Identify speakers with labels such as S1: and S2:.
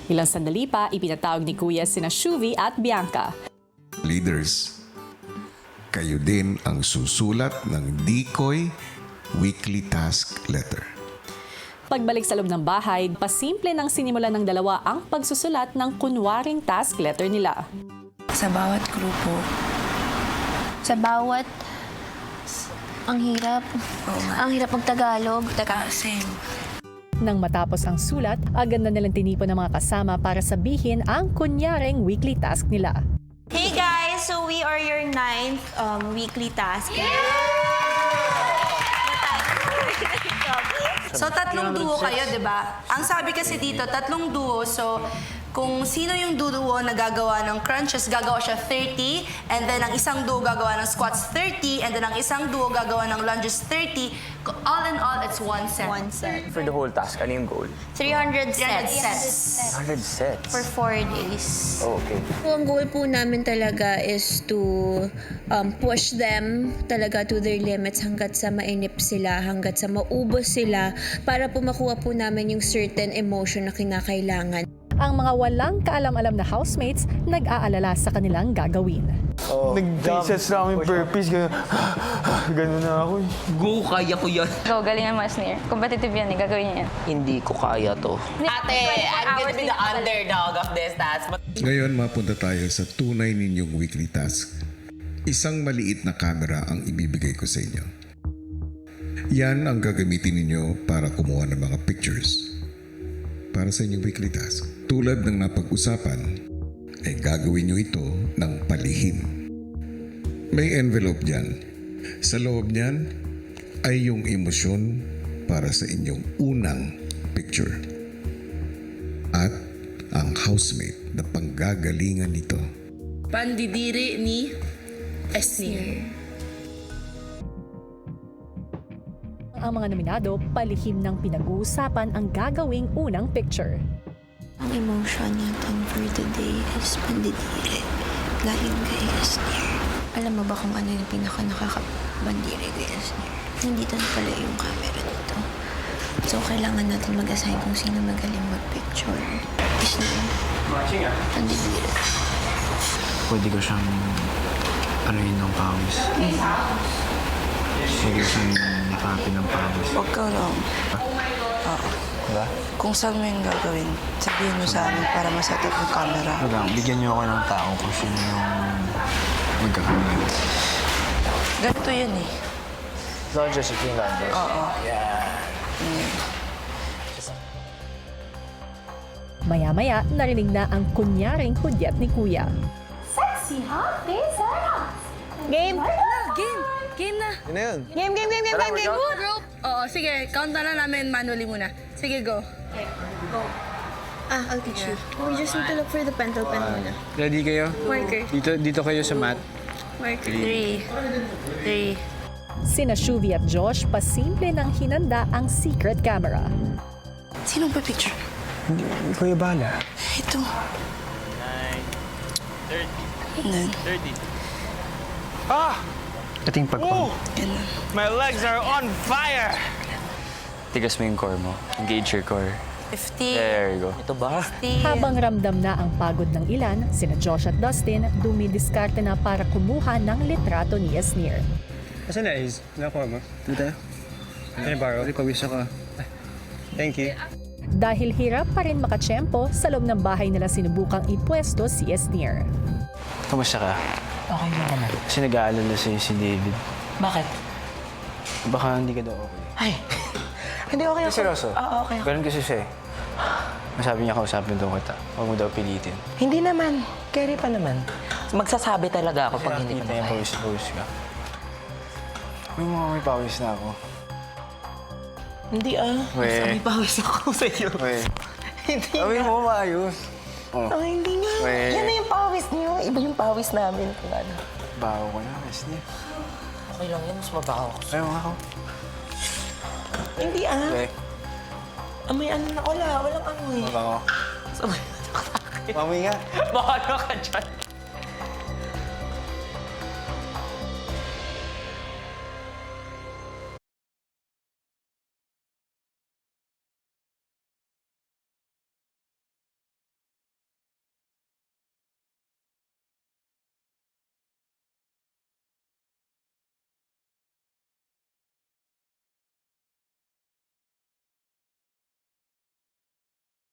S1: Ilang sandali pa, ipinatawag ni Kuya sina Shuvi at Bianca.
S2: Leaders, kayo din ang susulat ng decoy weekly task letter.
S1: Pagbalik sa loob ng bahay, pasimple nang sinimulan ng dalawa ang pagsusulat ng kunwaring task letter nila.
S3: Sa bawat grupo.
S4: Sa bawat... Ang hirap. Ang hirap mag-Tagalog.
S3: Same.
S1: Nang matapos ang sulat, agad na nilang tinipon ng mga kasama para sabihin ang kunyaring weekly task nila.
S5: Hey guys! So we are your 9th weekly task.
S3: So, tatlong duo kayo, di ba? Ang sabi kasi dito, tatlong duo. So, kung sino yung duo na gagawa ng crunches, gagawa siya 30. And then, ang isang duo gagawa ng squats 30. And then, ang isang duo gagawa ng lunges 30. All in all, it's 1 set.
S5: 1 set.
S6: For the whole task, ano yung goal?
S5: 300 sets.
S6: 100 sets.
S5: For 4 days.
S6: Oh, okay.
S7: So, ang goal po namin talaga is to push them talaga to their limits hanggat sa mainip sila, hanggat sa maubos sila para po makuha po namin yung certain emotion na kinakailangan.
S1: Ang mga walang kaalam-alam na housemates nag-aalala sa kanilang gagawin.
S6: Nag-sets na kami burpees, gano'n. Gano'n na ako.
S8: Go, kaya ko yan.
S4: Go, galingan mo, Snare. Competitive yan eh. Gagawin niya yan.
S8: Hindi ko kaya to.
S9: Ate, I'm gonna be the underdog of this task. But
S2: Ngayon, mapunta tayo sa tunay ninyong weekly task. Isang maliit na camera ang ibibigay ko sa inyo. Yan ang gagamitin ninyo para kumuha ng mga pictures para sa inyong weekly task. Tulad ng napag-usapan, ay gagawin nyo ito ng palihim. May envelope dyan. Sa loob niyan ay yung emosyon para sa inyong unang picture. At ang housemate na panggagalingan nito.
S3: Pandidiri ni Esnir.
S1: Ang mga nominado, palihim ng pinag-uusapan ang gagawing unang picture.
S4: Ang emotion natin for today is pandidiri. Galing kay Esnir. Alam mo ba kung ano yung pinaka-nakakabandiri kay Esnir? Nandito na pala yung camera dito. So, kailangan natin mag-assign kung sino magaling mag-picture. Esnir. Pandidiri.
S10: Pwede ko siyang anuhin ng pawis. Pwede ko siyang nakapin ng pawis.
S3: Huwag ka lang.
S10: Diba?
S3: Kung saan mo yung gagawin, sabihin mo sa amin para masetap yung camera.
S10: Wala lang, bigyan niyo ako ng tao kung sino yung magkakamali.
S3: Ganito yun eh.
S6: Not just a few numbers.
S3: Oo.
S1: Maya-maya, narinig na ang kunyaring hudyat ni Kuya.
S4: Game!
S3: Game na.
S6: Yun na yun.
S3: Game.
S6: Tara, workout.
S3: Group. Oo, sige. Count na lang namin manually muna. Sige, go.
S7: I'll teach you. We just need to look for the pen muna.
S10: Ready kayo?
S7: Marker.
S10: Dito kayo sa mat.
S7: Marker.
S3: 3.
S1: Sina Shuvi at Josh, pasimple nang hinanda ang secret camera.
S3: Sinong pa picture?
S10: Kuya Bala.
S3: Ito.
S6: 30. Ah!
S10: Ating pagpang.
S3: Ganun.
S6: My legs are on fire!
S10: Tigas mo yung core mo. Engage your core.
S3: 50.
S10: There you go.
S8: Ito ba?
S1: Habang ramdam na ang pagod ng ilan, sina Josh at Dustin dumidiskarte na para kumuha ng litrato ni Esnir.
S6: Asan na is? Nakuha mo?
S10: Dito.
S6: Can I borrow?
S10: Pawis ako.
S6: Thank you.
S1: Dahil hirap pa rin makatsyempo, sa loob ng bahay nila sinubukang ipwesto si Esnir.
S10: Kamusta ka?
S8: Okay lang naman.
S10: Kasi nag-aalala sa'yo si David.
S8: Bakit?
S10: Baka hindi ka daw okay.
S8: Ay, hindi okay ako.
S10: Seryoso?
S8: Okay.
S10: Ganun kasi siya eh. Masabi niya kausapin daw kita. Huwag mo daw pilitin.
S8: Hindi naman. Carry pa naman. Magsasabi talaga ako pag hindi ko
S10: Nakita niya
S8: na kaya.
S10: pawis ka. May pawis na ako.
S8: Hindi
S10: Weh.
S8: Sabi pawis ako sa iyo.
S10: Weh.
S8: Hindi
S10: Gawin mo maayos.
S8: Oh, hindi nga.
S10: Weh.
S8: Yan na yung pawis niyo. Iba yung pawis namin. Kung ano.
S10: Baho ko na, Esnir.
S8: Okay lang yun. Mas mabaho ko.
S10: Ayaw nga ako.
S8: Hindi
S10: Weh.
S8: May ano na. Walang amoy.
S10: Mabaho.
S8: Sabay.
S10: Mami nga.
S8: Bahala ka dyan.